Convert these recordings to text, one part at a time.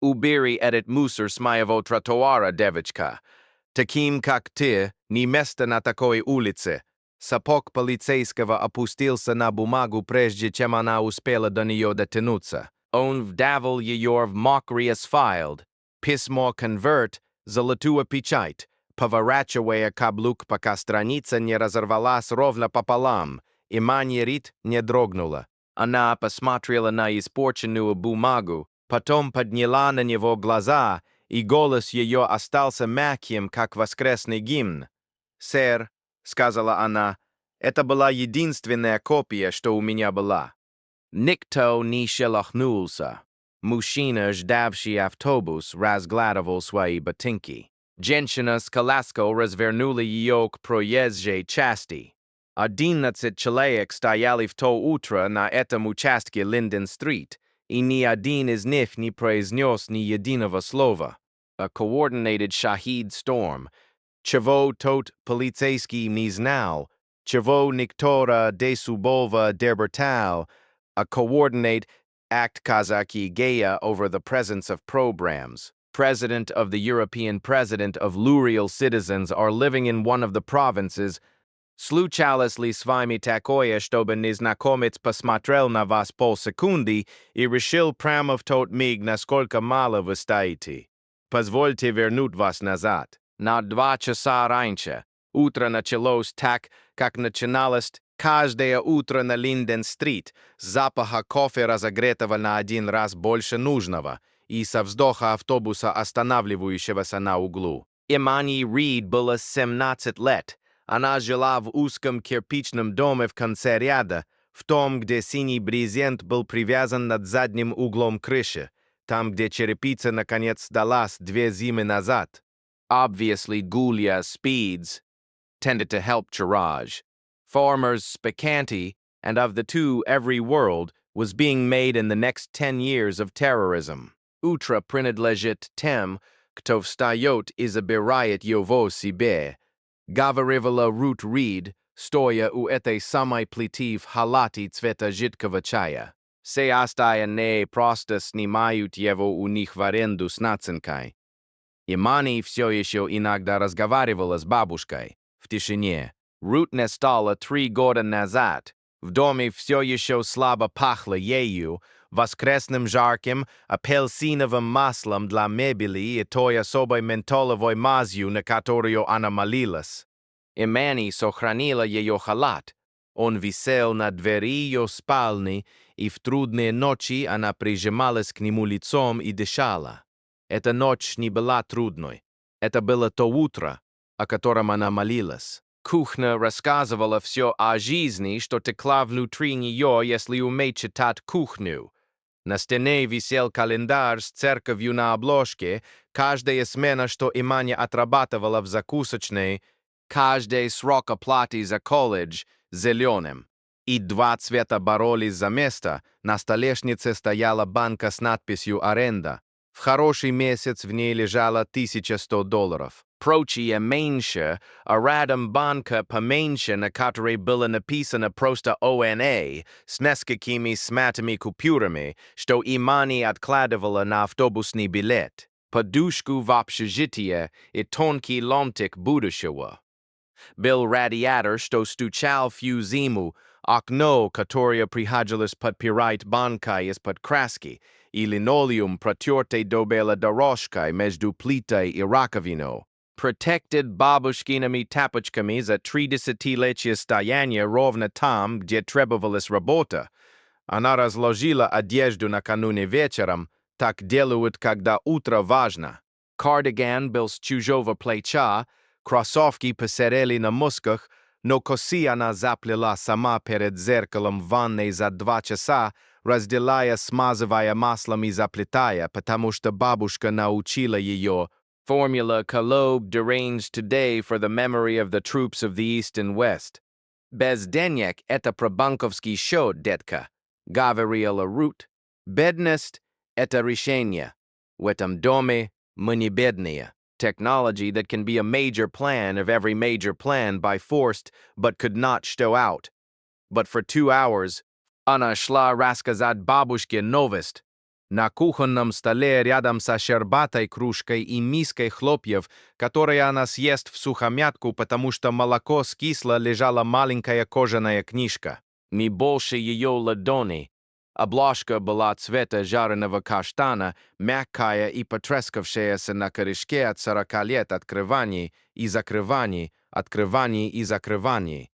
Убери этот мусор с моего тротуара, девочка. Таким, как ты, не место на такой улице. Сапог полицейского опустился на бумагу, прежде чем она успела до нее дотянуться. Он вдавил ее в мокрый асфальт. Письмо «конверт», золотую печать, поворачивая каблук, пока страница не разорвалась ровно пополам, и манерит не дрогнула. Она посмотрела на испорченную бумагу, потом подняла на него глаза, и голос ее остался мягким, как воскресный гимн. «Сэр», — сказала она, — «это была единственная копия, что у меня была». Никто не шелохнулся. Мужчина, ждавший автобус, разглядывал свои ботинки. Женщина с коляской развернула ее к проезжей части. 11 человек стояли в то утро на этом участке Линден-стрит, и ни один из них не произнес ни единого слова. A coordinated shahid storm. Чего тот полицейский не знал, чего никто десубого дебертал, a coordinate act Kazaki Gaya over the presence of programs. President of the European President of Lurial citizens are living in one of the provinces. Случалось ли с вами такое, чтобы незнакомец посмотрел на вас полсекунды и решил прямо в тот миг, насколько мало вы стоите? Позвольте вернуть вас назад. На 2 часа раньше. Утро началось так, как начиналось каждое утро на Линден-стрит, с запаха кофе, разогретого на 1 раз больше нужного, и со вздоха автобуса, останавливающегося на углу. Имани Рид было 17 лет. Она жила в узком кирпичном доме в конце ряда, в том, где синий брезент был привязан над задним углом крыши, там, где черепица наконец сдалась 2 зимы назад. Obviously, Gulya Speeds tended to help Chiraj. Farmers Spicante, and of the two, every world, was being made in the next 10 years of terrorism. Утро принадлежит тем, кто встает и забирает его себе. Говорила Рут Рид, стоя у этой самой плиты в халате цвета жидкого чая. Все остальные просто снимают его у них в аренду с наценкой. Имани все еще иногда разговаривала с бабушкой в тишине. Рут не стала 3 года назад. В доме все еще слабо пахло ею, воскресным жарким, апельсиновым маслом для мебели и той особой ментоловой мазью, на которую она молилась. Имани сохранила ее халат. Он висел на двери ее спальни, и в трудные ночи она прижималась к нему лицом и дышала. Эта ночь не была трудной. Это было то утро, о котором она молилась. Кухня рассказывала все о жизни, что текла внутри нее, если уметь читать кухню. На стене висел календарь с церковью на обложке, каждая смена, что Имани отрабатывала в закусочной, каждый срок оплаты за колледж зеленым. И 2 цвета боролись за место. На столешнице стояла банка с надписью «Аренда». В хороший месяц в ней лежало $1100. Прочие меньше, а рядом банка поменьше, на которой было написано просто «ОНА» с несколькими смятыми купюрами, что Имани откладывала на автобусный билет, подушку в общежитие и тонкий ломтик будущего. Был радиатор, что стучал всю зиму, окно, которое приходилось подпирать банкой из-под краски, и линолеум, протертый до бела дорожкой между плитой и раковиной. Protected бабушкиными тапочками за 30-летие стояния ровно там, где требовалась работа. Она разложила одежду накануне вечером, так делают, когда утро важно. Кардиган был с чужого плеча, кроссовки посерели на мусках, но косы она заплела сама перед зеркалом в ванной за 2 часа, разделяя, смазывая маслом и заплетая, потому что бабушка научила ее. Formula Kalob deranged today for the memory of the troops of the East and West. Без денег это про банковский счет, детка, говорила Рут. Бедность это решение. В этом доме мы не бедные. Technology that can be a major plan of every major plan by forced but could not show out. But for 2 hours, она шла рассказать бабушке новость. На кухонном столе рядом со щербатой кружкой и миской хлопьев, которые она съест в сухомятку, потому что молоко скисло, лежала маленькая кожаная книжка. Не больше ее ладони. Обложка была цвета жареного каштана, мягкая и потрескавшаяся на корешке от 40 лет открываний и закрываний, открываний и закрываний.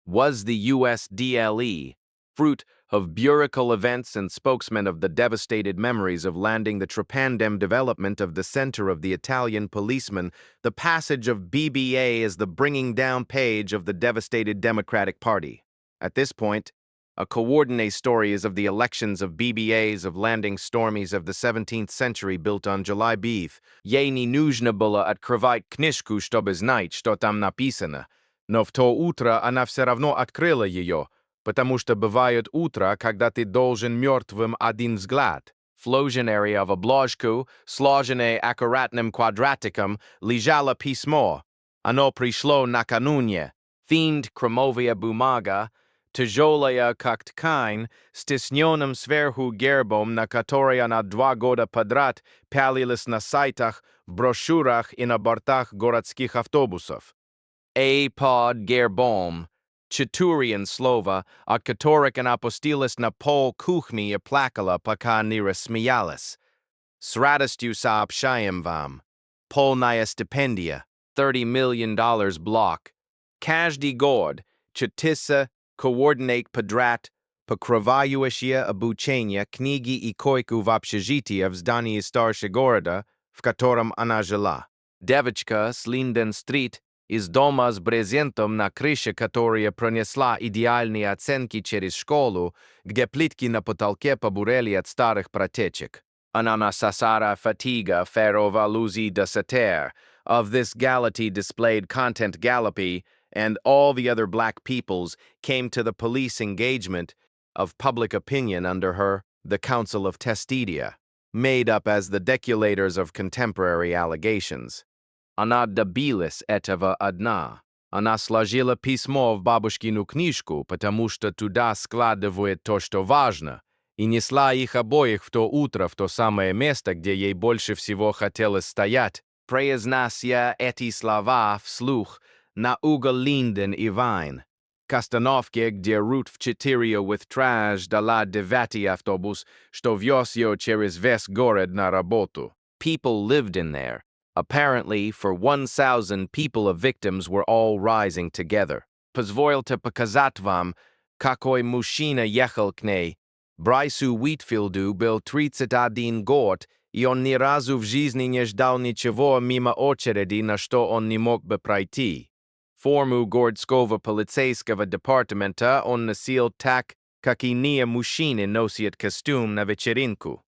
Was the USDLE, fruit of bureaucratic events and spokesman of the devastated memories of landing the trepanned development of the center of the Italian policeman, the passage of BBA is the bringing down page of the devastated Democratic Party. At this point, a coordinate story is of the elections of BBAs of landing stormies of the 17th century built on July Beef. Ей не нужно было открывать книжку, чтобы знать, что там написано. Но в то утро она все равно открыла ее, потому что бывают утра, когда ты должен мертвым один взгляд. Вложенное в обложку, сложенное аккуратным квадратиком, лежало письмо. Оно пришло накануне. Fiend кремовая бумага, тяжелая как ткань, с тисненным сверху гербом, на который она 2 года подряд пялилась на сайтах, в брошюрах и на бортах городских автобусов. Под гербом, четуриан слово, от которых она опустилась на пол кухни и плакала, пока не рассмеялась. С радостью сообщаем вам. Полная стипендия, $30 million блок. Каждый год, чтится, coordinate подряд, покрывающее обучение, книги и койку в общежитии в здании старше города, в котором она жила. Девочка с Линден-стрит из дома с брезентом на крыше, которая пронесла идеальные оценки через школу, где плитки на потолке побурели от старых протечек. Она насасара fatiga ferova luzi de sater. Of this galaxy displayed content Gallopy and all the other black peoples came to the police engagement of public opinion under her, the Council of Testidia, made up as the deculators of contemporary allegations. Она добилась этого одна. Она сложила письмо в бабушкину книжку, потому что туда складывает то, что важно, и несла их обоих в то утро в то самое место, где ей больше всего хотелось стоять, произнося эти слова вслух на угол Линден и Вайн. К остановке, где Рут в 4 with trash дала 9 автобус, что вез ее через весь город на работу. People lived in there. Apparently, for 1,000 people of victims were all rising together. Позвольте показать вам, какой мужчина ехал к ней. Брайсу Уитфилду был 31 год, и он ни разу в жизни не ждал ничего мимо очереди, на что он не мог бы пройти. Форму городского полицейского департамента он носил так, как иные мужчины носят костюм на вечеринку.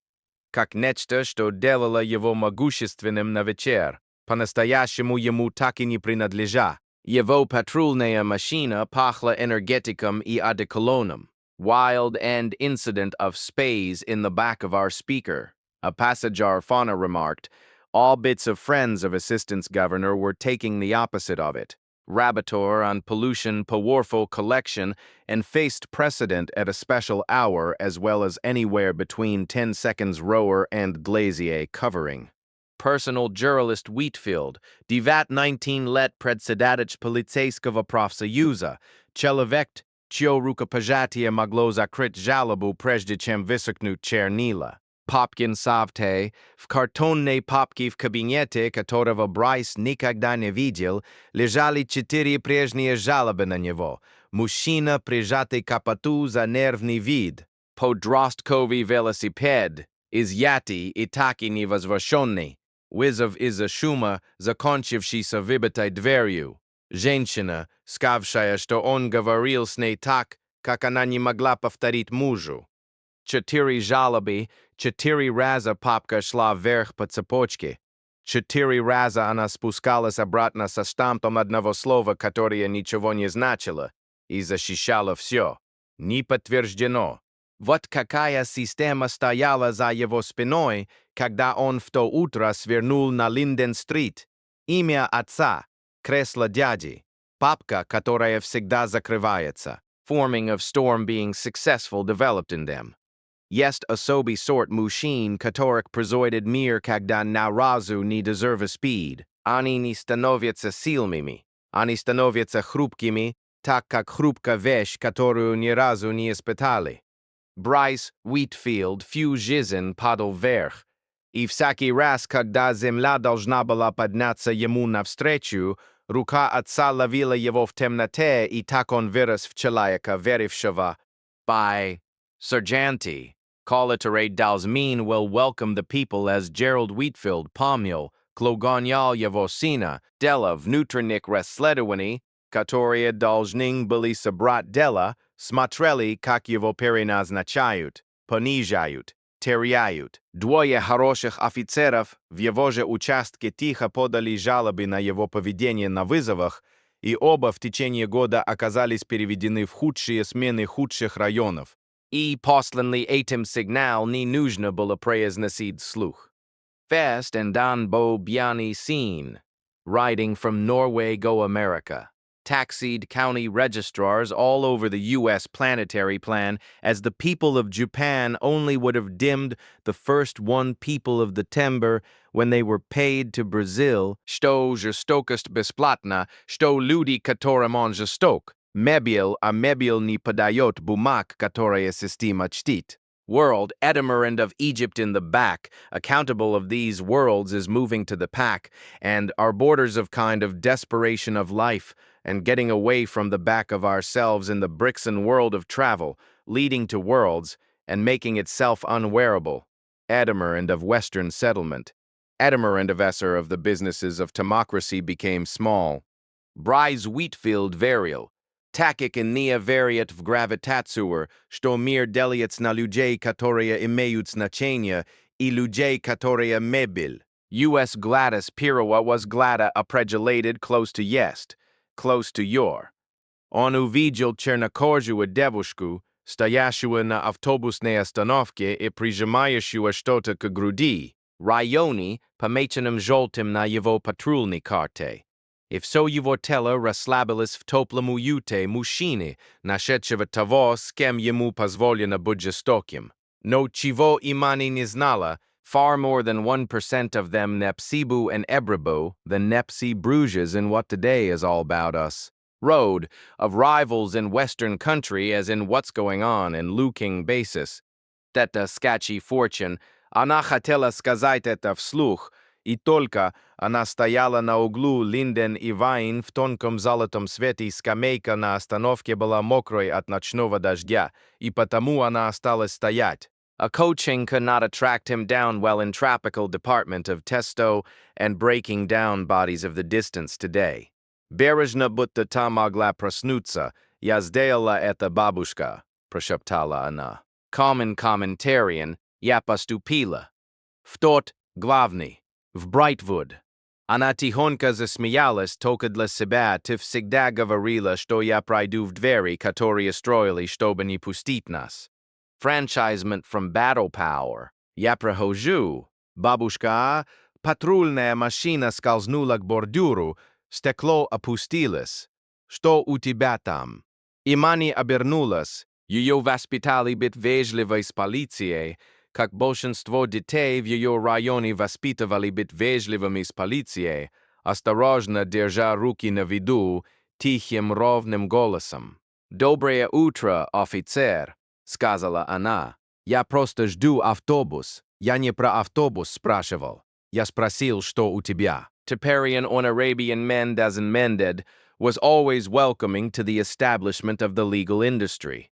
Как нечто, что делало его могущественным на вечер, по-настоящему ему так и не принадлежа. Его патрульная машина пахла энергетиком и одеколоном. Wild and incident of space in the back of our speaker. A passenger fauna remarked, all bits of friends of assistance governor were taking the opposite of it. Rabator on pollution powerful collection and faced precedent at a special hour as well as anywhere between 10 seconds rower and glazier covering. Personal juralist Wheatfield, Divat 19 let председатель полицейского профсоюза, человек, чье рукопожатие могло закрыть жалобу прежде чем высохнуть чернила. Попкин Савте, в картонной папке в кабинете, которого Брайс никогда не видел, лежали 4 прежние жалобы на него. Мужчина, прижатый к капоту за нервный вид. Подростковый велосипед, изъятый и так и не возвращенный. Вызов из-за шума, закончившийся выбитой дверью. Женщина, сказавшая, что он говорил с ней так, как она не могла повторить мужу. 4 жалобы, 4 раза папка шла вверх по цепочке. 4 раза она спускалась обратно со штампом одного слова, которое ничего не значило, и защищала все. Не подтверждено. Вот какая система стояла за его спиной, когда он в то утро свернул на Линден-стрит. Имя отца, кресло дяди, папка, которая всегда закрывается. Forming of storm being successful developed in them. Есть особый сорт мужчин, которых произойдет мир, когда на разу не deserve speed. Они не становятся сильными. Они становятся хрупкими, так как хрупка вещь, которую ни разу не испытали. Брайс Уитфилд всю жизнь падал вверх. И всякий раз, когда земля должна была подняться ему навстречу, рука отца ловила его в темноте, и так он вырос в человека, верившего. By Sergeanti, Coliterate Dalsmin will welcome the people as Gerald Wheatfield Pomul, Klogonyal Yevosina, Della Vnutrenik Resledowani, Katoria Dalzning Belisa Brat Della, Smatreli как его переназначают, понижают, теряют. Двое хороших офицеров в его же участке тихо подали жалобы на его поведение на вызовах, и оба в течение года оказались переведены в худшие смены худших районов. И посланный этим сигнал не нужно было произносить вслух. Fast and Dan Bo Biani Scene, riding from Norway go America. Taxied county registrars all over the U.S. planetary plan as the people of Japan only would have dimmed the first one people of the timber when they were paid to Brazil, что жестокость бесплатна, что люди, которым он жесток. Мебель, а мебель не подает бумаг, которая система чтит. World, Edamurand of Egypt in the back, accountable of these worlds is moving to the pack, and our borders of kind of desperation of life, and getting away from the back of ourselves in the Brixen world of travel, leading to worlds, and making itself unwearable. Edamurand of Western settlement. Edamurand of Esser of the businesses of democracy became small. Bryce Wheatfield varial. Takik in nia variat v gravitatsuer, что мир делится на людей, которые имеют значение, и людей, которые мебель. U.S. Gladys Pirowa was glada apregulated close to есть, close to your. Он увидел чернокожую девушку, стоящую на автобусной остановке и прижимающую что-то к груди, районе, помеченном желтым на его патрульной карте. И все его тело расслабилось в теплом уюте мужчины, нашедшего того, с кем ему позволено быть жестоким. Но чего имани не знала, far more than 1% of them Nepsibu and Ebribo, the Nepsi Bruges in what today is all about us. Road, of rivals in Western country as in what's going on in looking basis. Teta sketchy fortune, она хотела сказать это вслух, и только она стояла на углу Линден и Вайн в тонком золотом свете, скамейка на остановке была мокрой от ночного дождя, и потому она осталась стоять. A coaching could not attract him down well in tropical department of testo and breaking down bodies of the distance today. Бережно будто та могла проснуться, я сделала это бабушка, прошептала она. Common commentarian, я поступила. В тот главный. В Брайтвуд. Она тихонько засмеялась только для себя, ты всегда говорила, что я пройду в двери, которые строили, чтобы не пустить нас. Franchisement from Battle Power. Я прохожу. Бабушка, патрульная машина скользнула к бордюру, стекло опустилось. Что у тебя там? Имани обернулась. Ее воспитали быть вежливой с полицией, как большинство детей в ее районе воспитывали быть вежливыми с полицией, осторожно держа руки на виду, тихим ровным голосом. «Доброе утро, офицер», — сказала она. «Я просто жду автобус. Я не про автобус спрашивал. Я спросил, что у тебя». Taparian on Arabian mend as in mended was always welcoming to the establishment of the legal industry.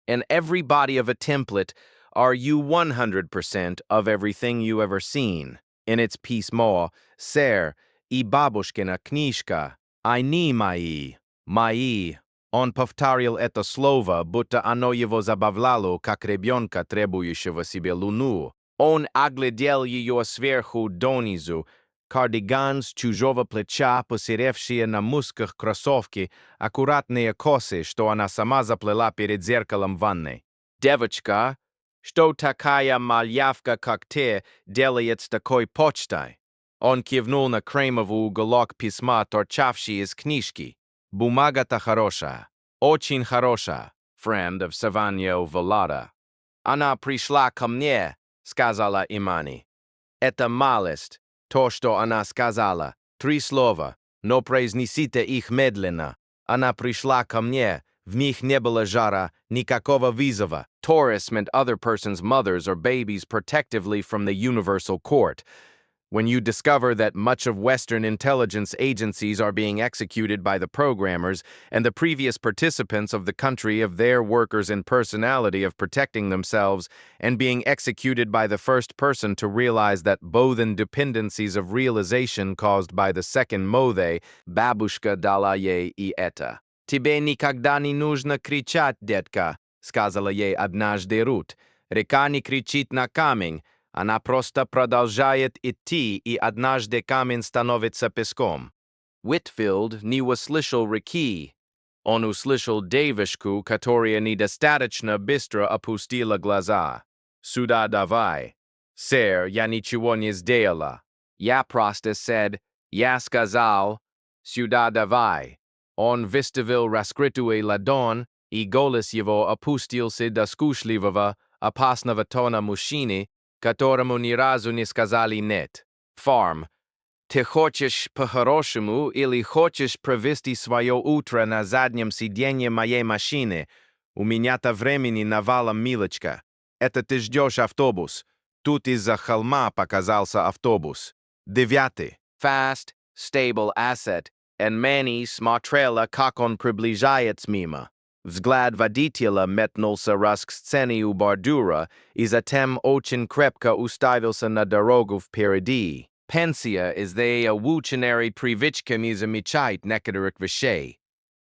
In every body of a template are you 100% of everything you ever seen. In its письмо, ser, и бабушкина книжка, они мои. Он повторил это слово, будто оно его забавляло, как ребенка, требующего себе луну. Он оглядел ее сверху донизу, кардиган с чужого плеча, посеревшие на мусках кроссовки, аккуратные косы, что она сама заплела перед зеркалом в ванной. «Девочка, что такая малявка, как ты, делает с такой почтой?» Он кивнул на кремовый уголок письма, торчавший из книжки. «Бумага-то хорошая, очень хорошая, friend of Savanio Volada». Она пришла ко мне, сказала Имани. Это малость, то, что она сказала. 3 слова, но произнесите их медленно. Она пришла ко мне, в них не было жара, никакого вызова. Taurus meant other person's mothers or babies protectively from the universal court. When you discover that much of Western intelligence agencies are being executed by the programmers and the previous participants of the country of their workers and personality of protecting themselves and being executed by the first person to realize that both dependencies of realization caused by the second mode, babushka dala ей и это. Тебе никогда не нужно кричать, детка, сказала ей однажды Рут. Река не кричит на камень, она просто продолжает идти, и однажды камень становится песком. Whitfield не услышал реки. Он услышал девушку, которая недостаточно быстро опустила глаза. Сюда давай. Сэр, я ничего не сделала. Я просто said, я сказал, сюда давай. Он выставил раскрытую ладонь, и голос его опустился до скучливого, опасного тона мужчины, которому ни разу не сказали «нет». Фарм. Ты хочешь по-хорошему или хочешь провести свое утро на заднем сиденье моей машины? У меня-то времени навалом, милочка. Это ты ждешь автобус. Тут из-за холма показался автобус. 9. Fast, stable asset. And Manny смотрела, как он приближается мимо. Взгляд водителя метнулся раз к сцене у бордюра и затем очень крепко уставился на дорогу впереди. Пенсия из the выученной привычками замечать некоторых вещей.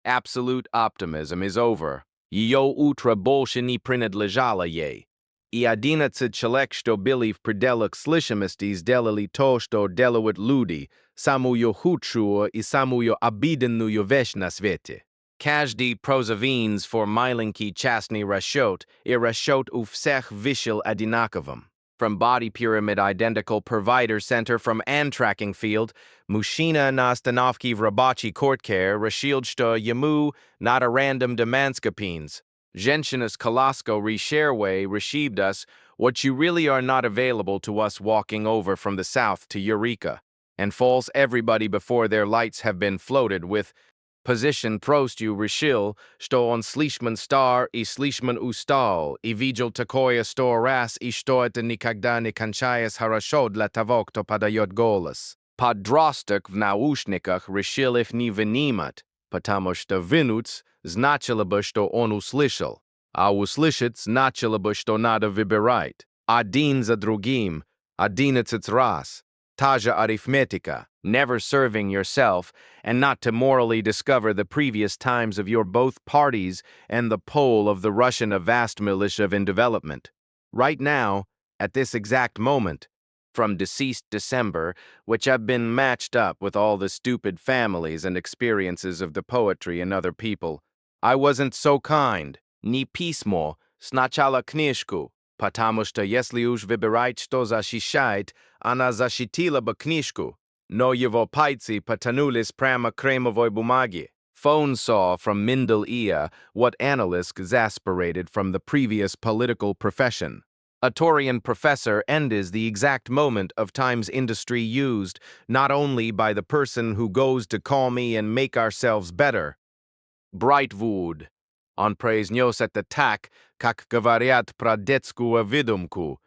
Absolute optimism is over. Ее утро больше не принадлежало ей. И 11 человек, что были в пределах слышимости, сделали то, что делают люди, самую худшую и самую обиденную вещь на свете. Каждый прозовинс for маленький частный расчет, и расчет у всех вышел одинаковым. From Body Pyramid Identical Provider Center from Tracking Field, мужчина на остановке в рабочий квартире решил, что ему надо random demandskapins. Женщина с коляской Reshareway received us, what you really are not available to us walking over from the south to Eureka, and falls everybody before their lights have been floated with position prostью решил, что он слишком стар и слишком устал, и видел такое 100 раз, и что это никогда не кончается хорошо для того, кто подает голос. Подросток в наушниках решил их не вынимать, потому что вынуть значило бы, что он услышал, а услышать значило бы, что надо выбирать. Один за другим, 11 раз. Та же arithmetica, never serving yourself, and not to morally discover the previous times of your both parties and the pole of the Russian a vast militia in development. Right now, at this exact moment, from deceased December, which have been matched up with all the stupid families and experiences of the poetry and other people, I wasn't so kind. Ни письмо, сначала книжку, потому что если уж выбирать, что защищает, она защитила бы книжку, но его пальцы потянулись прямо к кремовой бумаге. Phone saw from Mindel ear what analysts exasperated from the previous political profession. A Taurian professor endes the exact moment of time's industry used not only by the person who goes to call me and make ourselves better. Brightwood. Он произнес это так, как говорят про детскую выдумку.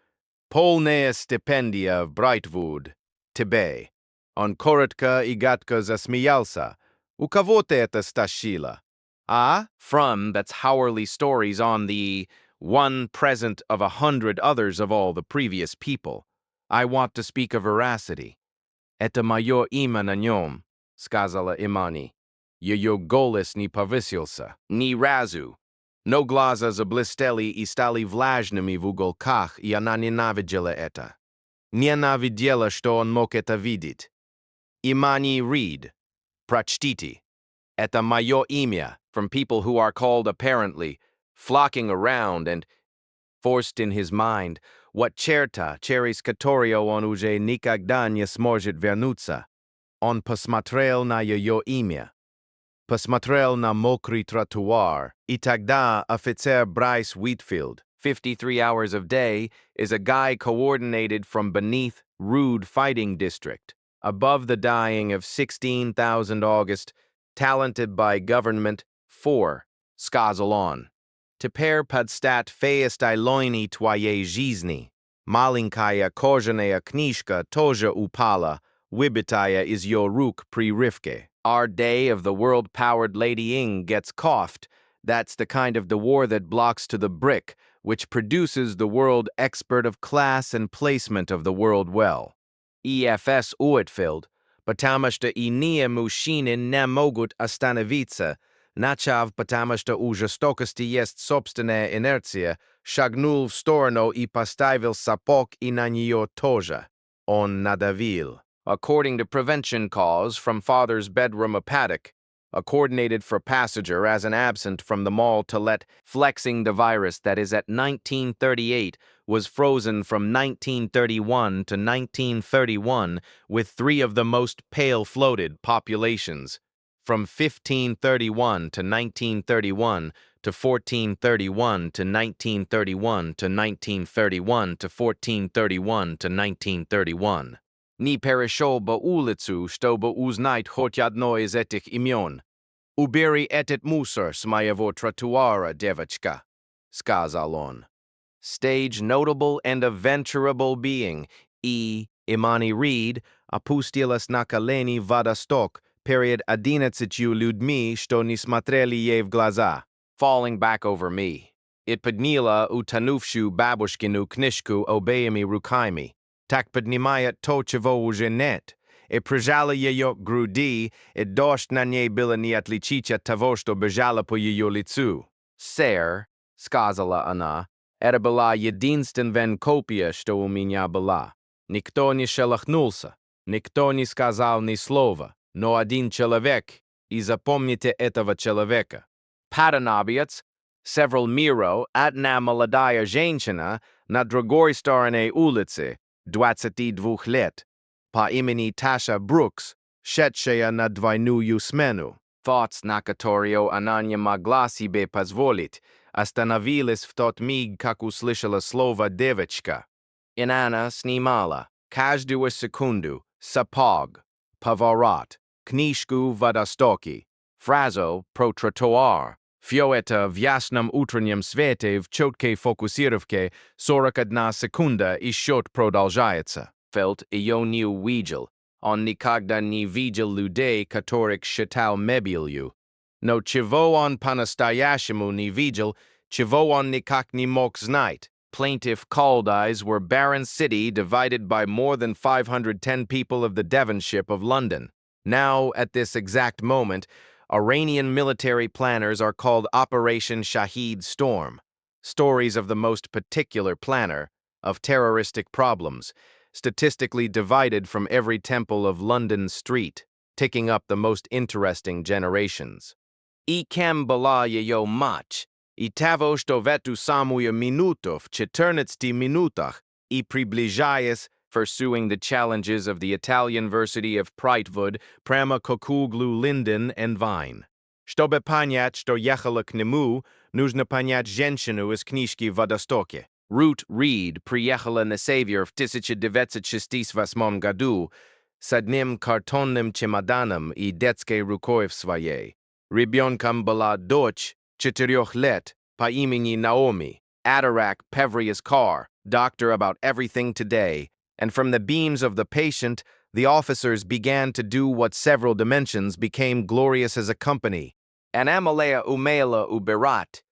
Полная стипендия в Брайтвуд. Тебе. Он коротко и гадко засмеялся. У кого ты это стащила? From that's Hourly stories on the one present of 100 others of all the previous people. I want to speak of veracity. Это мое имя на нем, сказала Имани. Ее голос не повысился, ни разу. Но глаза заблестели и стали влажными в уголках, и она ненавидела это. Ненавидела, что он мог это видеть. Имани Reed. Прочтите. Это мое имя, from people who are called apparently, flocking around and forced in his mind, what черта, через которую он уже никогда не сможет вернуться. Он посмотрел на ее имя. Посмотрел на мокрый тротуар, и тогда офицер Брайс Уитфилд, 53 hours of day, is a guy coordinated from beneath rude fighting district, above the dying of 16,000 August, talented by government, 4, skazalon. Teper podstat feistai loini twoje жизни. Malinkaya korzhanaya knishka toja upala, wibitaya is yoruk pri rivke. Our day of the world-powered Lady Ing gets coughed. That's the kind of the war that blocks to the brick, which produces the world expert of class and placement of the world well. EFS outfilled, потому что иные мужчины не могут остановиться, начав потому что у жестокости есть собственная инерция, шагнул в сторону и поставил сапог и на нее тоже. Он надавил. According to prevention cause from father's bedroom a paddock, a coordinated for passenger as an absent from the mall to let flexing the virus that is at 1938 was frozen from 1931 to 1931 with 3 of the most pale floated populations, from 1531 to 1931 to 1431 to 1931 to 1931 to 1431 to 1931. Ni перешел по улицу, чтобы узнать хоть одно из этих имен. «Убери этот мусор с моего тротуара, девочка», — сказал он. Stage notable and adventurable being, Imani Reed, опустилась на колени водосток перед 11 людьми, что не смотрели ей в глаза. Falling back over me. It подняла утонувшую бабушкину книжку обеими руками. Так поднимает то, чего уже нет, и прижала ее к груди, и дождь на ней было не отличить от того, что бежало по ее лицу. «Сэр», — сказала она, — «это была единственная копия, что у меня была. Никто не шелохнулся, никто не сказал ни слова, но один человек, и запомните этого человека. Паданобец, several миро, одна молодая женщина на другой стороне улицы, 22 лет, по имени Таша Брукс, шедшая на двойную смену. Thoughts, на которые она не могла себе позволить, остановились в тот миг, как услышала слово «девочка». И она снимала каждую секунду сапог, поворот, книжку в водостоке, фразу про тротуар. Все это в ясном утреннем свете в четкой фокусировке 41 секунда и счет продолжается. Фелт ее не увидел. Он никогда не видел людей, которых считал мебелью. Но чего он по-настоящему не видел, чего он никак не мог знать. Plaintiff Caldies were barren city divided by more than 510 people of the Devonship of London. Now, at this exact moment, Iranian military planners are called Operation Shahid Storm, stories of the most particular planner, of terroristic problems, statistically divided from every temple of London street, ticking up the most interesting generations. I kem balaya yo mach, I того, что в эту самую минуту в 14 минутах и приближаясь, pursuing the challenges of the Italian Versity of Prightwood, Prama Kokuglu Linden and Vine. Чтобы понять, что ехала к нему, нужно понять женщину из книжки «Водостоке». Ruth Reed приехала на север в 1968 году с одним картонным чемоданом и детской рукой в своей. Ребенком была дочь 4 лет по имени Naomi. Atarak Pevria's car, doctor about everything today, and from the beams of the patient, the officers began to do what several dimensions became glorious as a company. Она малая умела убирать.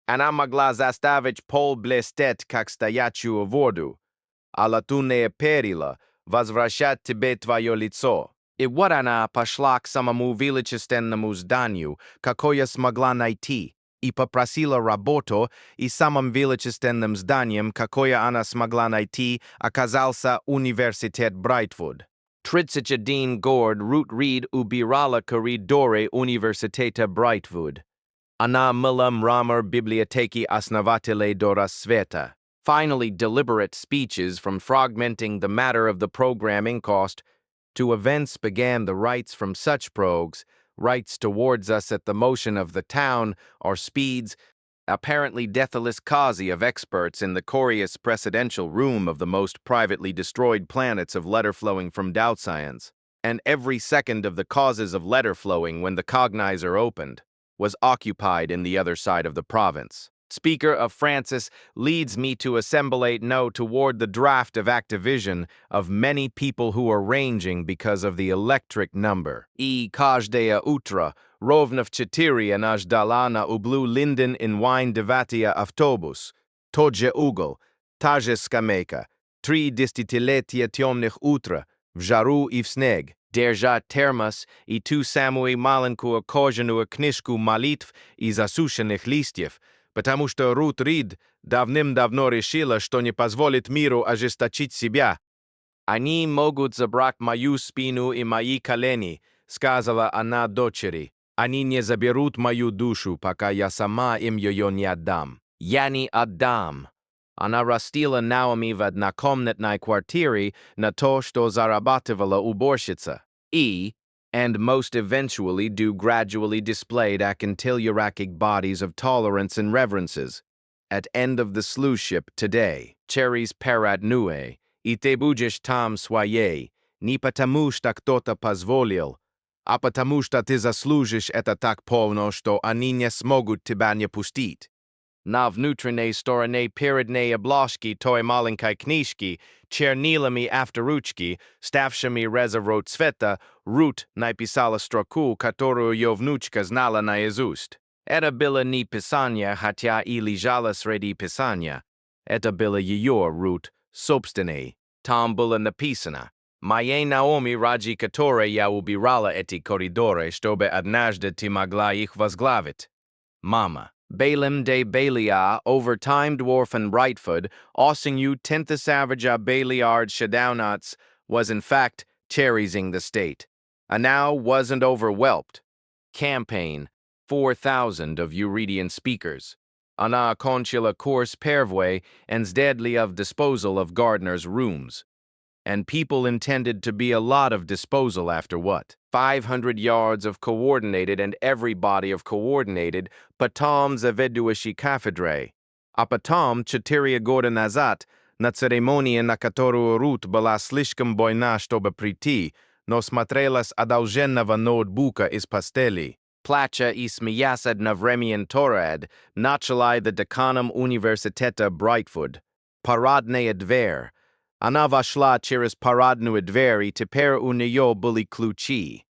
Она могла заставить пол блестеть, как стоячую воду. А латунная перила возвращать тебе твое лицо. И вот она пошла к самому величественному зданию, какое смогла найти, и попросила работу, и самым величественным зданием, какое она смогла найти, оказался университет Брайтвуд. 31 год Рут Рид убирала коридоры университета Брайтвуд. Она мыла мрамор библиотеки основателей до рассвета. Finally, deliberate speeches from fragmenting the matter of the programming cost to events began the rights from such progs, rights towards us at the motion of the town, our speeds, apparently deathless cause of experts in the curious presidential room of the most privately destroyed planets of letter flowing from doubt science, and every second of the causes of letter flowing when the cognizer opened, was occupied in the other side of the province. Speaker of Francis leads me to assemblate no toward the draft of Activision of many people who are ranging because of the electric number. Każdea utra, rovna w 4 nasz dalana ublu linden in wine devatia autobus, todże ugol, taże skameka, 3 destityletia tiomnych utra, w żaru I w sneg. Derja termas I tu samui malenku okojenu knishku malitv I zasushenych listьев, потому что Рут Рид давным-давно решила, что не позволит миру ожесточить себя. «Они могут забрать мою спину и мои колени», — сказала она дочери. «Они не заберут мою душу, пока я сама им ее не отдам». «Я не отдам». Она растила Наоми в однокомнатной квартире на то, что зарабатывала уборщица. And most eventually do gradually displayed acantilluracic bodies of tolerance and reverences. At end of the slewship today, cherries parad nue, и ты будешь там своей, не потому что кто-то позволил, а потому что ты заслужишь это так полно, что они не смогут тебя не пустить. На внутренней стороне передней обложки той маленькой книжки чернилами авторучки, ставшими розового цвета, Рут написала строку, которую ее внучка знала наизусть. Это было не писание, хотя и лежало среди писания. Это было ее, Рут, собственной. Там было написано: «Моей Наоми, ради которой я убирала эти коридоры, чтобы однажды ты могла их возглавить. Мама». Balaam de Beliar, over time dwarf and Brightfoot, osing you 10th savage a Baliard Shadownauts, was in fact cherrying the state. A now wasn't overwhelped. Campaign, 4,000 of Eurydian speakers. Ana conchila course pervue, and deadly of disposal of gardener's rooms. And people intended to be a lot of disposal after what? 500 yards of coordinated and every body of coordinated, patom zaveduishi cathedre. A patom chatiria gorda nazat, na ceremonia na которую Рут была слишком бойна, чтобы прийти, но смотрелась одолженного ноутбука из пастели. Плача и смеясь одновременно торад, начала the деканом университета Brightfoot. Парадная дверь. Она вошла через парадную дверь, и теперь у нее были ключи.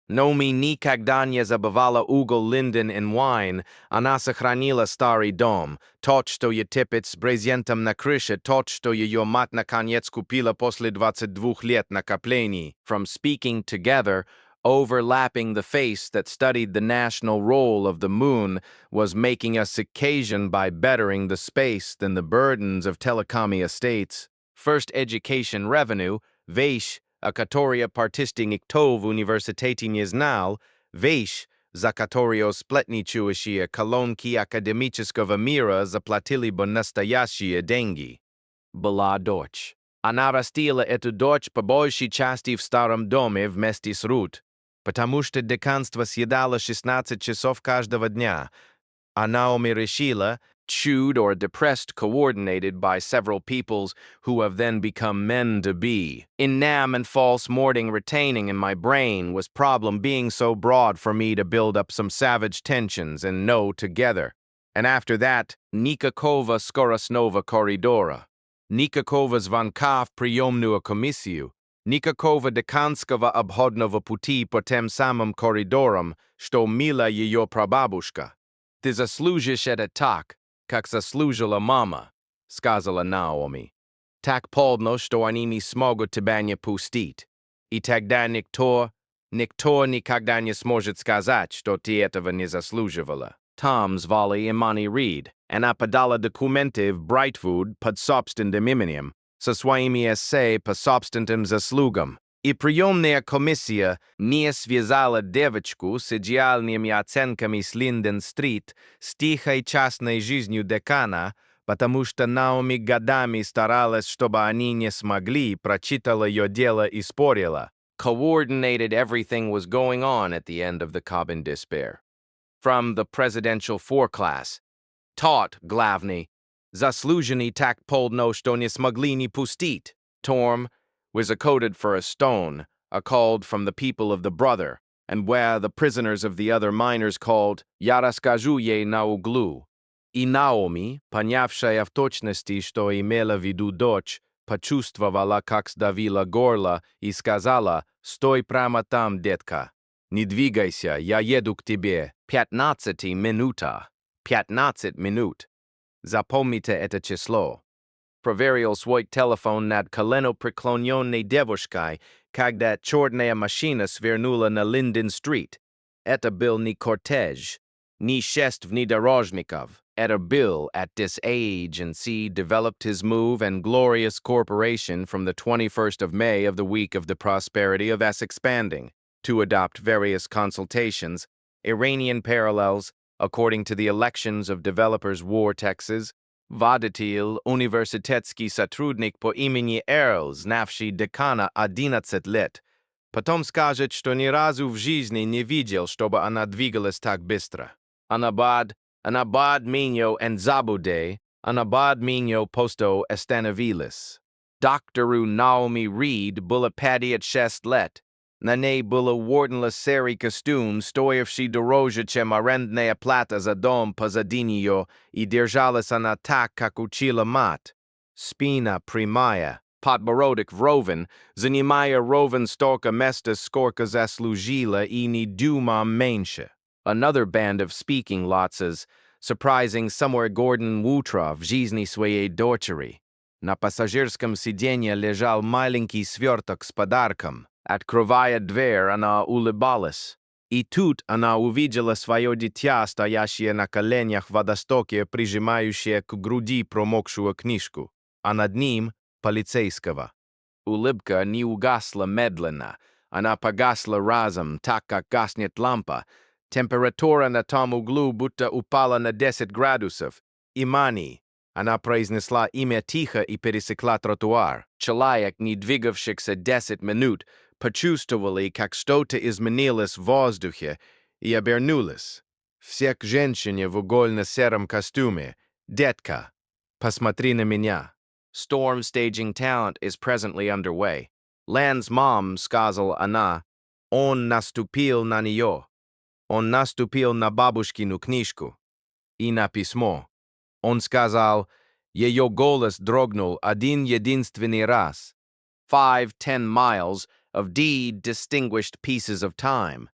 Но ми никогда не забывала угол Linden and Wine, она сохранила старый дом, тот, что я теперь с брезентом на крыше, тот, что ее мать наконец купила после 22 лет накоплений. From speaking together, overlapping the face that studied the national role of the moon was making us occasion by bettering the space than the burdens of telecom estates. First education revenue, вещь, о которой партисты никто в университете не знал, вещь, за которую сплетничающие колонки академического мира заплатили бы настоящие деньги. Была дочь. Она растила эту дочь по большей части в старом доме вместе с Рут, потому что деканство съедало 16 часов каждого дня. Она решила, chewed or depressed coordinated by several peoples who have then become men to be. In nam and false morting retaining in my brain was problem being so broad for me to build up some savage tensions and know together. And after that, Nikakova Skorosnova Koridora. Nikakova Zvankov Priyomnua Komissию. Никакого деканского обходного пути по тем самым коридорам, что мила ее прабабушка. Ты заслужишь это так, как заслужила мама, сказала Наоми. Так полно, что они не смогут тебя не пустить. И тогда никто никогда не сможет сказать, что ты этого не заслуживала. Там звали Имани Рид. Она подала документы в Брайтфуд под собственным именем, со своими эссе по собственным заслугам. И приемная комиссия не связала девочку с идеальными оценками с Линден-стрит с тихой частной жизнью декана, потому что Наоми годами старалась, чтобы они не смогли, прочитала ее дело и спорила. Coordinated everything was going on at the end of the cabin despair. From the presidential foreclass, Taught, glavny, zasluzheny tak polno, что не смогли не пустить. Torm was a coded for a stone, a called from the people of the brother, and where the prisoners of the other miners called «Я расскажу ей на углу». И Наоми, понявшая в точности, что имела в виду дочь, почувствовала, как сдавила горло, и сказала «Стой прямо там, детка. Не двигайся, я еду к тебе. 15 минута. 15 минут. Запомните это число. Проверил свой телефон над колено преклоненной девушкой, когда черная машина свернула на Линден-стрит. Это был не кортеж, ни шесть внедорожников. Это был at this agency developed his move and glorious corporation from the 21st of May of the week of the prosperity of S expanding, to adopt various consultations, Iranian parallels, according to the elections of developers' vortexes, Водитель университетский сотрудник по имени Эрл, знавший декана 11 лет, потом скажет, что ни разу в жизни не видел, чтобы она двигалась так быстро. Она бад миньо en забуде, она бад миньо посто остановилась. Доктору Наоми Рид было 56 лет. На ней было wardenless костюм, стоивший дороже, чем арендная плата за дом позади нее, и держалась она так, как учила мать. Спина прямая, подбородок ровен, занимая ровен столько места, сколько заслужила, и ни дюйма меньше. Another band of speaking lots, surprising somewhere Gordon Woodruff в жизни своей дочери. На пассажирском сиденье лежал маленький сверток с подарком. Открывая дверь, она улыбалась. И тут она увидела свое дитя, стоящее на коленях в водостоке, прижимающее к груди промокшую книжку, а над ним — полицейского. Улыбка не угасла медленно, она погасла разом, так как гаснет лампа. Температура на том углу будто упала на 10 градусов. «Имани». Она произнесла имя тихо и пересекла тротуар. Человек, не двигавшихся 10 минут, почувствовали, как что-то изменилось в воздухе, и обернулась. Все к женщине в угольно-сером костюме. «Детка, посмотри на меня». Storm staging talent is presently underway. Land's mom, сказал она, он наступил на нее. Он наступил на бабушкину книжку и на письмо. Он сказал, ее голос дрогнул один единственный раз. 5-10 miles of distinguished pieces of time.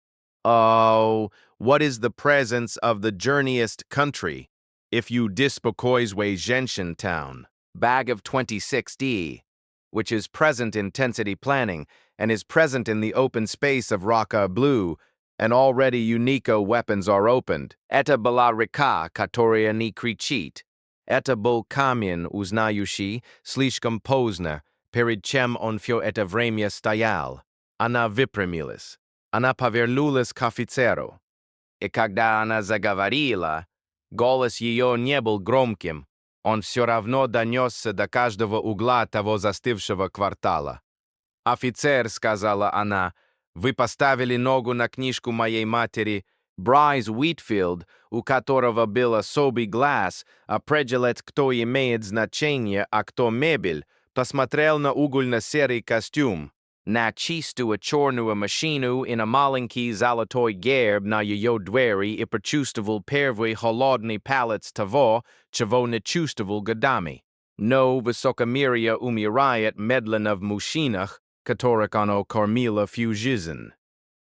Oh, what is the presence of the journeyest country, if you dispokoizwe Gentian town? Bag of 26D, which is present intensity planning and is present in the open space of Raqqa Blue, and already unico weapons are opened. Это была река, которая не кричит. Это был камень, узнающий, слишком поздно, перед чем он все это время стоял. Она выпрямилась. Она повернулась к офицеру. И когда она заговорила, голос ее не был громким. Он все равно донесся до каждого угла того застывшего квартала. «Офицер», — сказала она, — «вы поставили ногу на книжку моей матери, Брайс Уитфилд, у которого был особый глаз, определять, кто имеет значение, а кто мебель, посмотрел на угольно-серый костюм, на чистую черную машину и на маленький золотой герб на ее двери и почувствовал первый холодный палец того, чего не чувствовал годами. Но высокомерие умирает медленно в мужчинах, которых оно кормило всю жизнь.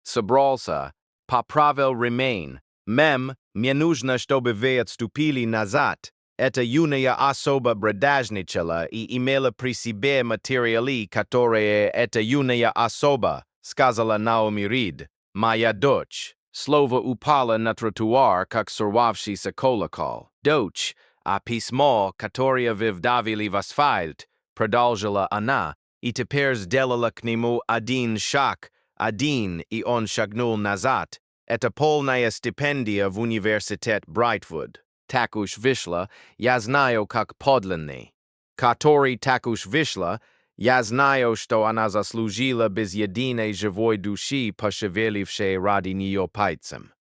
Собрался, поправил ремень. Мне нужно, чтобы вы отступили назад. Эта юная особа бродяжничала и имела при себе материалы, которые эта юная особа, сказала Наоми Рид, моя дочь. Слово упало на тротуар, как сорвавшийся колокол. Дочь, а письмо, которое вы вдавили в асфальт, продолжила она, и теперь сделала к нему один шаг, и он шагнул назад. Это полная стипендия в университет Брайтвуд. Так уж вышло, я знаю, как подлинный. Который так уж вышло, я знаю, что она заслужила без единой живой души, пошевелившей ради нее пальцем.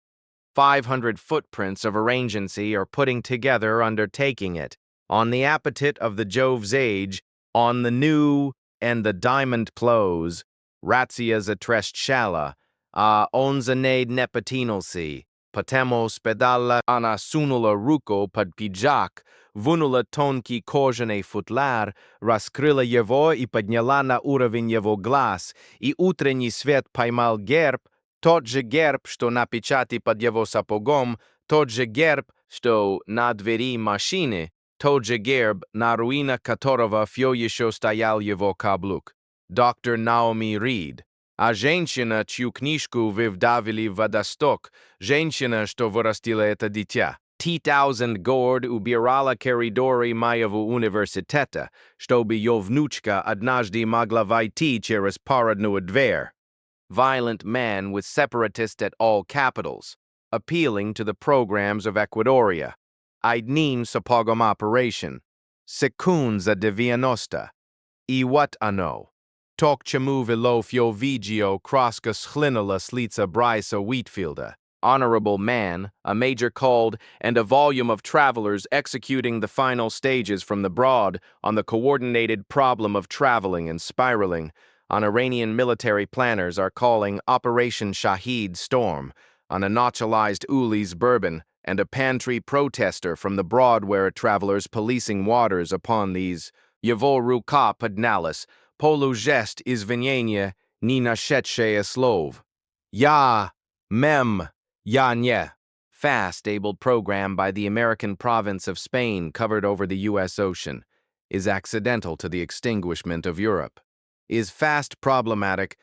500 footprints of arrangency or putting together undertaking it, on the appetite of the Jove's age, on the new and the diamond close, ratias atrestchala, onzanade nepatinolsi, patemo spedalla anasunula ruko подпиджак, вунула тонкий кожаный футляр, раскрыла его и подняла на уровень его глаз, и утренний свет поймал герб, тот же герб, что на печати под его сапогом, тот же герб, что на двери машины, тот же герб, на руинах которого все еще стоял его каблук. Доктор Наоми Рид. А женщина, чью книжку вы вдавили в водосток, женщина, что вырастила это дитя. T-1000 горд убирала коридоры моего университета, чтобы ее внучка однажды могла войти через парадную дверь. Violent man with separatist at all capitals, appealing to the programs of Ecuadoria. Одним сапогом operation. Секунда 90. И вот оно. Ток чему вело фьо видео краска схлинула с лица Брайса Уитфилда. Honorable man, a major called, and a volume of travelers executing the final stages from the broad on the coordinated problem of traveling and spiraling, on Iranian military planners are calling Operation Shahid Storm, on a naturalized Uli's bourbon, and a pantry protester from the broad where travelers policing waters upon these. Его рука поднялась, полу жест извинения, не нашедшее слов. Я, я не. Fast-abled program by the American province of Spain covered over the U.S. Ocean, is accidental to the extinguishment of Europe. Is fast problematic,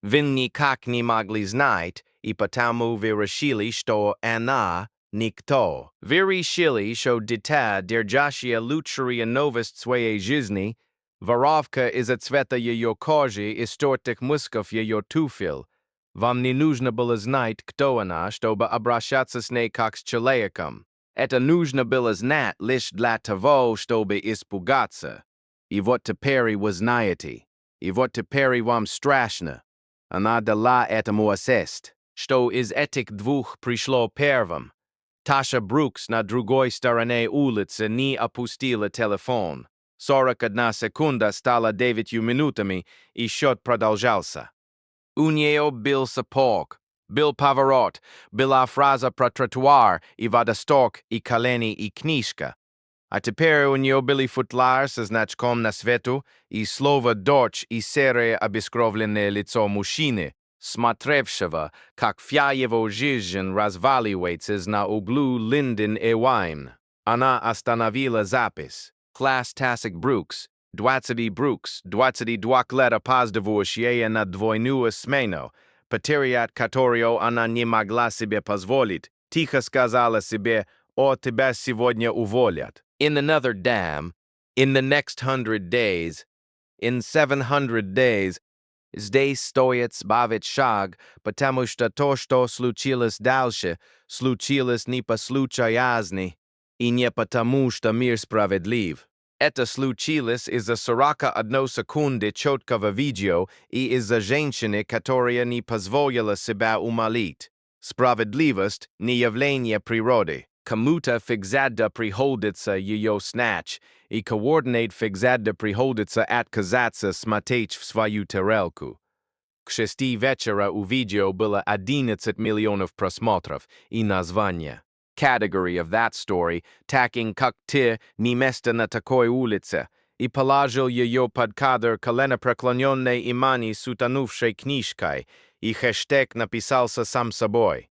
Вин никак не могли знать, и потому вы решили, что она никто. Вы решили, что дитя, держащее лучшие новость своей жизни, воровка из-за цвета ее кожи и стертых мысков ее туфель. Вам не нужно было знать, кто она, чтобы обращаться с ней как с человеком. Это нужно было знать лишь для того, чтобы испугаться. И вот теперь вы знаете. И вот теперь вам страшно. Она дала этому ассест, что из этих двух пришло первым. Таша Брукс на другой стороне улицы не опустила телефон. 41 секунда стала 9 минутами, и счет продолжался. У нее был сапог, был поворот, была фраза про тротуар и водосток, и колени, и книжка. А теперь у нее были футляр со значком на свету, и слово «дочь» и серое обескровленное лицо мужчины, смотревшего, как вся его жизнь разваливается на углу Линден и Уайн. Она остановила запись. Класс Тасик Брукс, 20 Брукс, 22 лет опаздывающая на двойную смену, потерять которую она не могла себе позволить, тихо сказала себе «О, тебя сегодня уволят». In another dam, in the next 100 days, in 700 days, здесь стоит сбавить шаг, потому что то, что случилось дальше, случилось не по случайности, и не потому, что мир справедлив. Это случилось из-за 41 секунды четкого видео и из-за женщины, которая не позволила себя умолить. Справедливость – не явление природы. Кому-то всегда приходится ее снять, и координат всегда приходится отказаться смотреть в свою тарелку. К 6 вечера у видео было 11 миллионов просмотров и название. Category of that story «Таким как ты, не место на такой улице», и положил ее под кадр коленопреклоненной имани с утонувшей книжкой, и хэштег написался сам собой.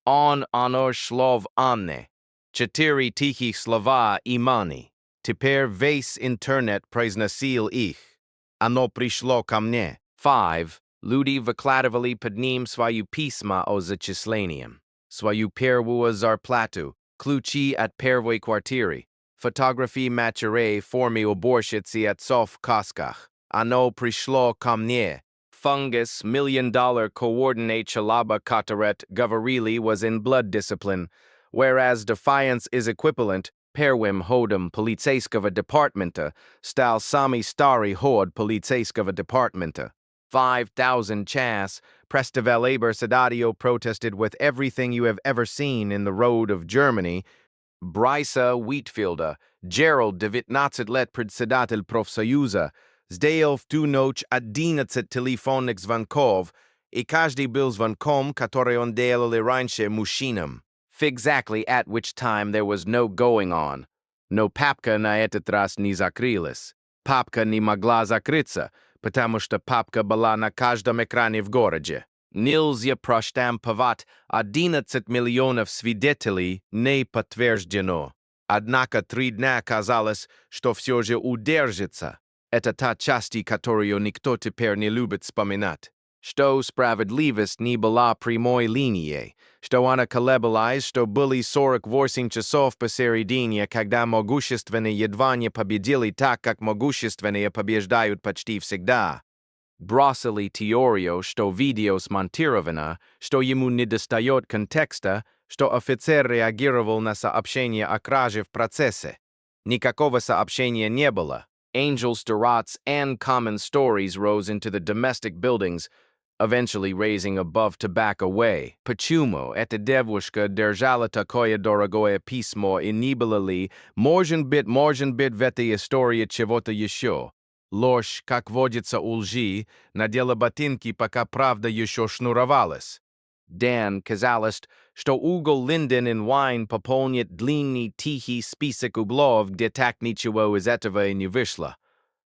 Оно шло в Анне. 4 тихих слова имани. Теперь весь интернет произносил их. Оно пришло ко мне. 5. Люди выкладывали под ним свои письма о зачислении. Свою первую зарплату, ключи от первой квартиры, фотографии матерей в форме уборщицы отцов в касках. Оно пришло ко мне. Fungus, $1 million coordinate chalaba kataret говорили was in blood discipline, whereas defiance is equivalent, первым ходом полицейского департамента, стал самый старый ход полицейского департамента. 5,000 chas, Prestivalabor Sedadio protested with everything you have ever seen in the road of Germany, Brysa Wheatfielda, Gerald de Vitnatset Predsedatel Profsoyuza, Zdeov tu noch 11 telefonix vankov, I każdy bil zvankom, который он делал раньше мужчинам. Exactly at which time there was no going on. No papka на этот раз не закрылась. Папка не могла закрыться, потому что папка была на каждом экране в городе. Нельзя проштамповать 11 миллионов свидетелей не подтверждено. Однако 3 дня казалось, что все же удержится. Это та часть, которую никто теперь не любит вспоминать. Что справедливость не была прямой линией, что она колебалась, что были 48 часов посередине, когда могущественные едва не победили так, как могущественные побеждают почти всегда. Бросили теорию, что видео смонтировано, что ему недостает контекста, что офицер реагировал на сообщение о краже в процессе. Никакого сообщения не было. Angels, Dots, and common stories rose into the domestic buildings, eventually raising above to back away. Почему эта девушка держала такое дорогое письмо и не было ли, может быть, в этой истории чего-то еще? Ложь, как водится у лжи, надела ботинки, пока правда еще шнуровалась. Dan казалось, что угол Линден и Вайн пополнит длинный тихий список углов, где так ничего из этого и не вышло.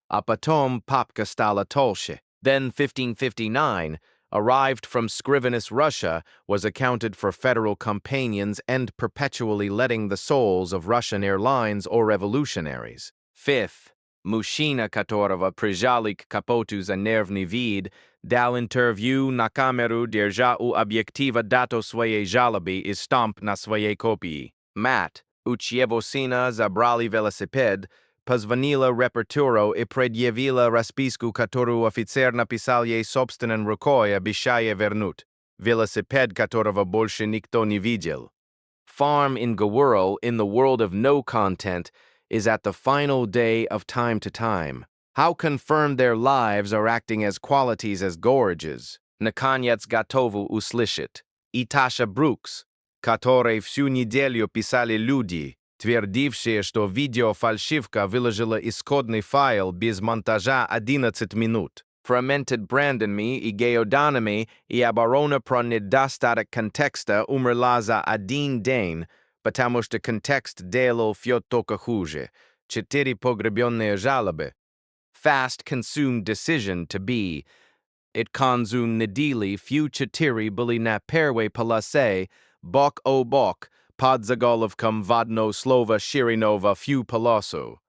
А потом папка стала толще. Then 1559, arrived from Scrivenous Russia, was accounted for federal companions and perpetually letting the souls of Russian airlines or revolutionaries. Fifth, мужчина, которого прижали к капоту за нервный вид, дал интервью на камеру, держа у объектива дату своей жалобы и стамп на своей копии. Мать, у чьего сына забрали велосипед, позвонила репортеру и предъявила расписку, которую офицер написал ей собственной рукой, обещая вернуть. Велосипед, которого больше никто не видел. Farm in Gawurl, in the world of no content, is at the final day of time to time. How confirmed their lives are acting as qualities as gorges. Наконец готовы услышать. И Tasha Brooks, которой всю неделю писали люди, твердившие, что видеофальшивка выложила исходный файл без монтажа 11 минут. Fermented брендами и геоданными и оборона про недостаток контекста умерла за один день, потому что контекст делал все только хуже. 4 погребенные жалобы. Fast consumed decision to be. It consumed недели всю 4 были на первой полосе, бок о бок, под заголовком в одно слово шириного всю полосу.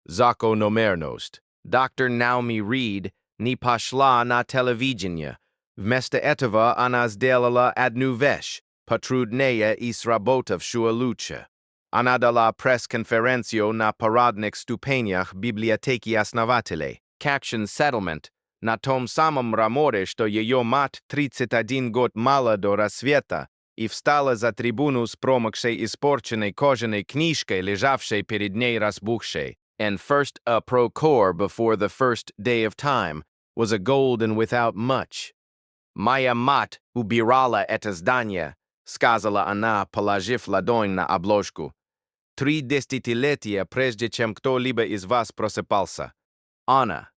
Закономерность. Доктор Наоми Рид не пошла на телевидение. Вместо этого она сделала одну вещь, потруднее и сработавшую лучше. Она дала пресс-конференцию на парадных ступенях библиотеки основателей. Caption Settlement. На том самом раморе, что ее мать 31 год мало до рассвета, и встала за трибуну с промокшей испорченной кожаной книжкой, лежавшей перед ней разбухшей. And first a procure before the first day of time was a gold and without much. «Моя мать убирала это здание», — сказала она, положив ладонь на обложку. 3 десятилетия, прежде чем кто-либо из вас просыпался. Она.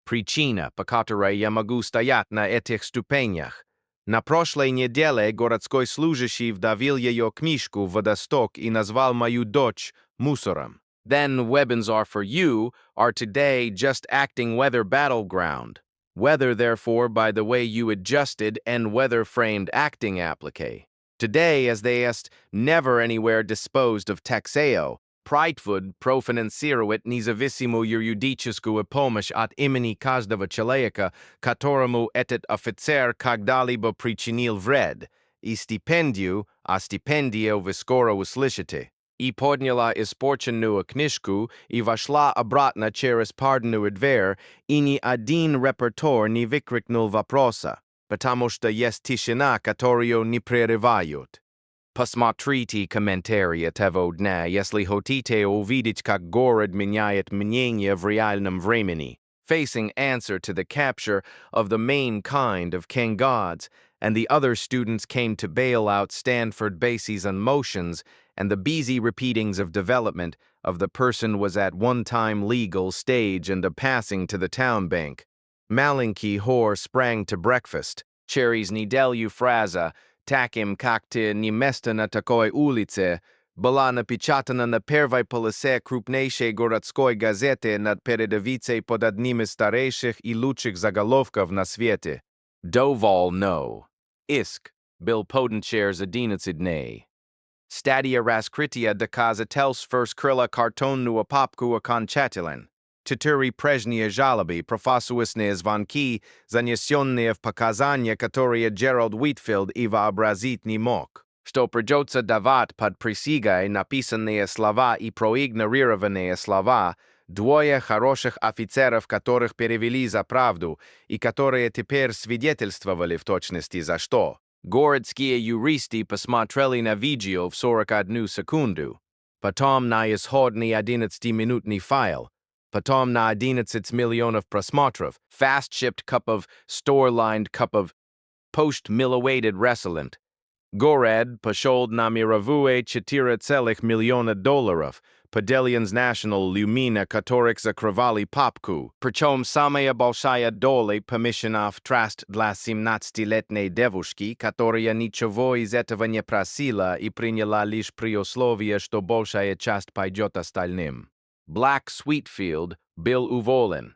Причина, по которой я могу стоять на этих ступенях. На прошлой неделе городской служащий вдавил ее книжку в водосток и назвал мою дочь мусором. Then weapons are for you are today just acting weather battleground. Weather, therefore, by the way you adjusted and weather-framed acting applique. Today, as they est never anywhere disposed of taxeo, Прайтвуд профинансировать независимую юридическую помощь от имени каждого человека, которому этот офицер когда-либо причинил вред, и стипендию, а стипендию вы скоро услышите. И подняла испорченную книжку и вошла обратно через парадную дверь, и ни один репортер не выкрикнул вопроса, потому что есть тишина, которую не прерывают. Посмотрите комментарии того дня, если хотите увидеть, как город меняет мнение в реальном времени. facing answer to the capture of the main kind of king gods, and the other students came to bail out Stanford Basie's emotions, and the busy repeatings of development of the person was at one time legal stage and a passing to the town bank. Malinki hor sprang to breakfast. Cherries nidelu fraza, takim kakte ni место на такой улице, была напечатана на первой полосе крупнейшей городской газеты над передовицей под одним из старейших и лучших заголовков на свете. Довол no. Иск, был подан через 11 дней. Стадия раскрытия доказательств крыла картонную папку окончателен. 4 прежние жалобы, профассуисные звонки, занесенные в показания, которые Джеральд Уитфилд и вообразить не мог, что придется давать под присягой написанные слова и проигнорированные слова, двое хороших офицеров, которых перевели за правду, и которые теперь свидетельствовали в точности за что. Городские юристы посмотрели на видео в 41 секунду, потом на исходный 11-минутный файл, потом на 11 миллионов просмотров, fast-shipped cup of, store-lined cup of, post-milewaited wrestlant. Город пошел на мировую 4,1 миллиона долларов, Подельян's National Lumina, которых закрывали папку, причем самая большая доля помещена в траст для 17-летней девушки, которая ничего из этого не просила и приняла лишь при условии, что большая часть пойдет остальным. Black Sweetfield был уволен.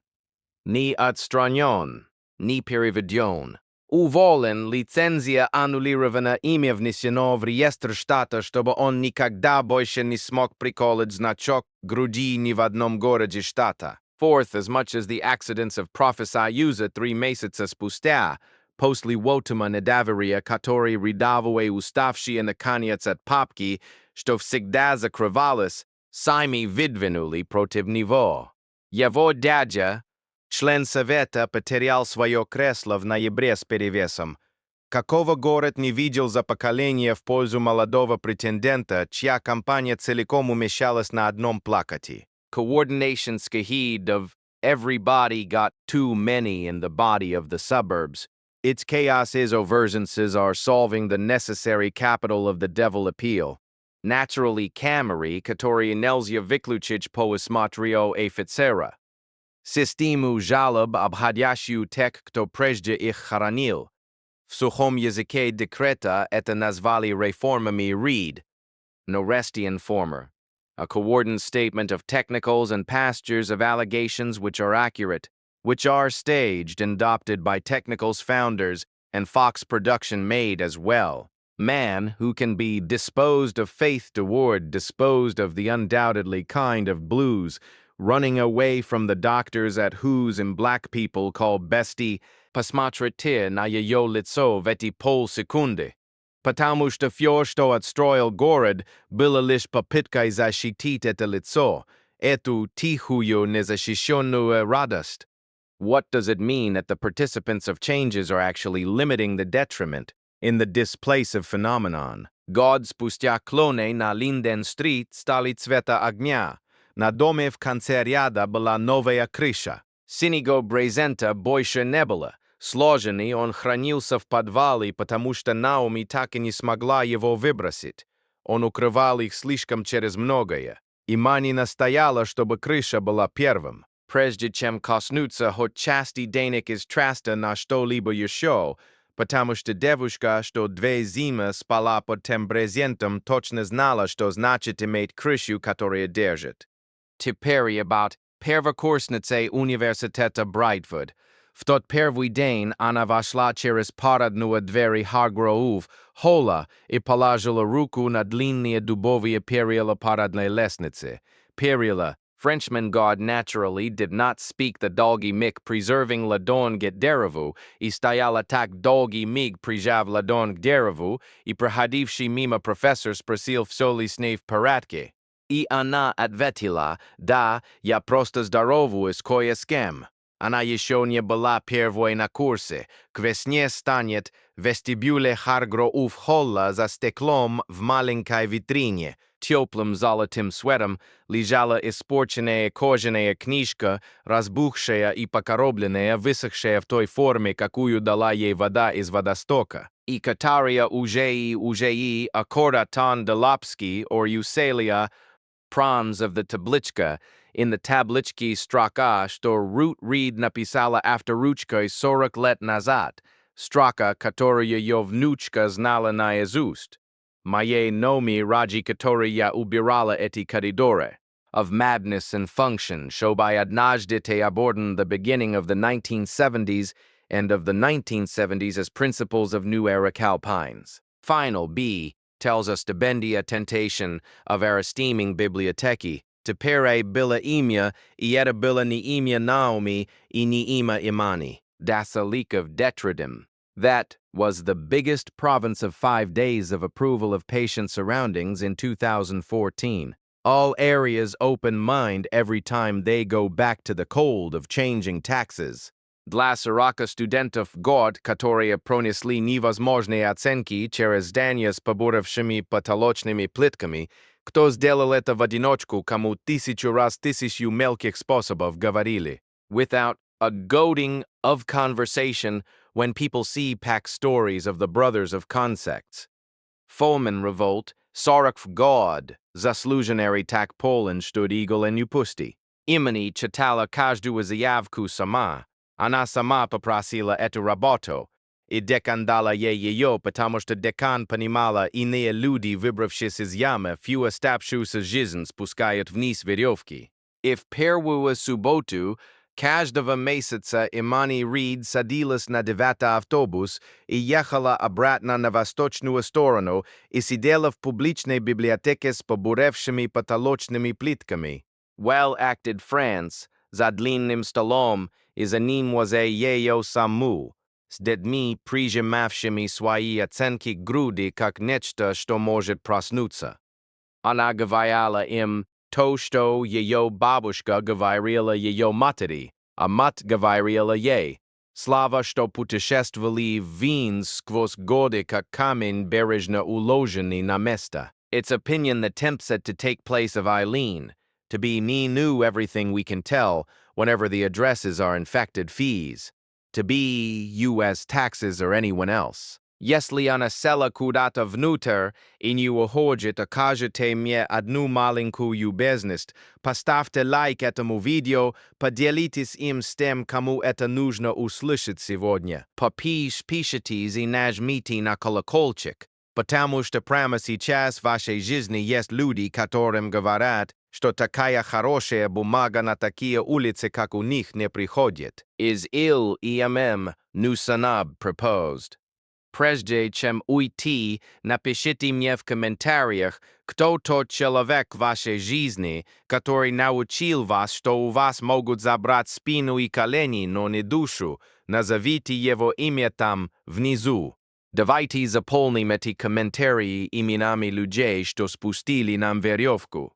Ни отстранен, ни переведен. Уволен, лицензия аннулирована, имя внесено в реестр штата, чтобы он никогда больше не смог приколоть значок груди ни в одном городе штата. Fourth, as much as the accidents of Профсоюза 3 месяца спустя, после вотума недоверия, который рядовые уставшие наконец от папки, что всегда закрывалось, сами выдвинули против него. Его дядя, член Совета, потерял свое кресло в ноябре с перевесом. Какого город не видел за поколение в пользу молодого претендента, чья кампания целиком умещалась на одном плакате? Coordination skahid of everybody got too many in the body of the suburbs. Its chaos oversenses are solving the necessary capital of the devil appeal. Naturally Camry, который нельзя выключить по осмотру офицера. Систему жалоб, обходящую тех, кто прежде их хоронил. В сухом языке декрета это назвали реформами Reed, Norestian former, a coordinated statement of technicals and pastures of allegations which are accurate, which are staged and adopted by technicals founders and Fox production made as well. Man who can be disposed of faith toward disposed of the undoubtedly kind of blues, running away from the doctors at whose and black people call bestie, посмотрите на ее лицо в эти полсекунды. Потому что все, что отстроил город, было лишь попыткой защитить это лицо, эту тихую незащищенную радость. What does it mean that the participants of changes are actually limiting the detriment in the displace of phenomenon? Год спустя клоны на Линден-стрит стали цвета огня. На доме в конце ряда была новая крыша. Синего брезента больше не было. Сложенный он хранился в подвале, потому что Наоми так и не смогла его выбросить. Он укрывал их слишком через многое. И Мани настояла, чтобы крыша была первым. Прежде чем коснуться хоть части денег из траста на что-либо еще, потому что девушка, что 2 зимы спала под тем брезентом, точно знала, что значит иметь крышу, которая держит. Теперь about первокурсницей университета Брайтфуд. В тот первый день она вошла через парадную дверь Харгроув, холла, и положила руку на длинные дубовые перила парадной лестницы. Перила. Frenchman God naturally did not speak the долгий миг, preserving ладонь к дереву, и стояла так долгий миг, прижав ладонь к дереву, и проходивший мимо профессор спросил, все ли с ней в порядке. И она ответила: «Да, я просто здороваюсь кое с кем». Она еще не была первой на курсе. К весне станет в вестибюле Харгроуф-холла за стеклом в маленькой витрине. Теплым золотым светом лежала испорченная кожаная книжка, разбухшая и покоробленная, высохшая в той форме, какую дала ей вода из водостока, и которая уже аккуратан делапски, or Eucelia, prawns of the tablichka, in the tablichki строка, что Root Reed написала авторучкой 40 лет назад, строка, которую ее внучка знала наизусть. Моей номи ради которой я убирала эти коридоры. Of madness and function, show by однажды te aborden the beginning of the 1970s and of the 1970s as principles of New Era Calpines. Final B tells us to bendia tentation of aristeming biblioteki, to pere bila emia, ieta bila neemia naomi, I neema imani, das a leak of detritum. That was the biggest province of 5 days of approval of patient surroundings in 2014. All areas open mind every time they go back to the cold of changing taxes. Dla сорока студентов год, которые пронесли невозможные оценки через здания с побуравшими потолочными плитками, кто сделал это в одиночку, кому тысячу мелких способов говорили. Without a goading of conversation when people see pack stories of the brothers of consects. Fomen revolt, sorok God, заслуженный так полон, что игл не пусти. Имени читала каждую заявку сама. Она сама попросила эту работу, и декан дала ей ее, потому что декан понимала, иные люди, выбравшись из ямы, всю оставшуюся жизнь спускают вниз веревки. И в первую субботу каждого месяца Имани Рид садилась на 9 автобус и ехала обратно на восточную сторону и сидела в публичной библиотеке с побуревшими потолочными плитками. Well-acted France, за длинным столом, и за ним возе ее саму, с детьми, прижимавшими свои оценки к груди, как нечто, что может проснуться. Она говорила им то, что ее бабушка говорила ее матери, а мать говорила ей. Слава, что путешествовали в Винс сквозь годы, как камень бережно уложенный на место. It's opinion that tempts it to take place of Eileen, to be me knew everything we can tell whenever the addresses are infected fees, to be you as taxes or anyone else. Если она села куда-то внутрь и не уходит, окажете мне одну маленькую любезность, поставьте лайк этому видео, поделитесь им с тем, кому это нужно услышать сегодня. Подпишитесь и нажмите на колокольчик, потому что прямо сейчас в вашей жизни есть люди, которым говорят, что такая хорошая бумага на такие улицы, как у них, не приходит. Is ill EMM Nusanab proposed. Прежде чем уйти, напишите мне в комментариях, кто тот человек в вашей жизни, который научил вас, что у вас могут забрать спину и колени, но не душу. Назовите его имя там, внизу. Давайте заполним эти комментарии именами людей, что спустили нам веревку.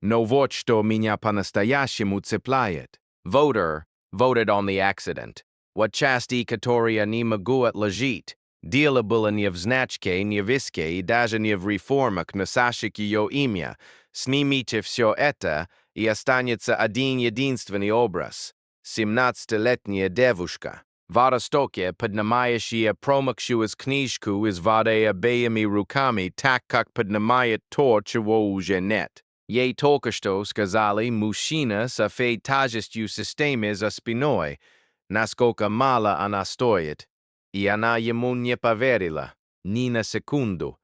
Но вот что меня по-настоящему цепляет. Voter voted on the accident. Вот части, которая не могу отложить. Дело было не в значке, не в иске и даже не в реформах, носящих ее имя. Снимите все это, и останется один единственный образ. 17-летняя девушка. В Востоке, поднимающая промокшую книжку из воды обеими руками, так как поднимает то, чего уже нет. Ей только что сказали мужчина с этой тяжестью системы за спиной, насколько мало она стоит. И она ему не поверила, ни на секунду.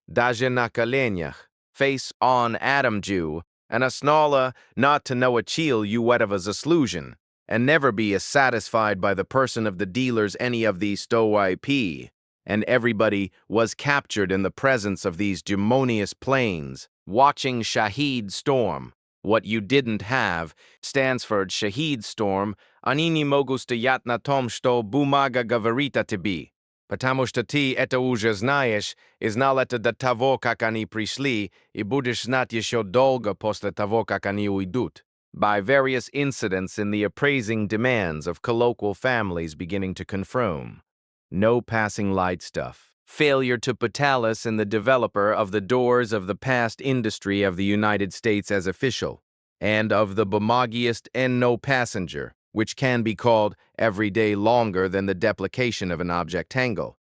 Даже на коленях, face on Adam Jew, она снова not to научил you этого заслужен, and never be as satisfied by the person of the dealers any of these stow IP, and everybody was captured in the presence of these gemonious planes, watching Shahid Storm. What you didn't have stands for Shahid Storm, они не могут стоять на том, что бумага говорит о тебе. Потому что ты это уже знаешь, и знал это до того, как они пришли, и будешь знать еще долго после того, как они уйдут. by various incidents in the appraising demands of colloquial families beginning to confirm. No passing light stuff. Failure to Patalis in the developer of the doors of the past industry of the United States as official, and of the bomagiest and no passenger, which can be called every day longer than the deplication of an objectangle.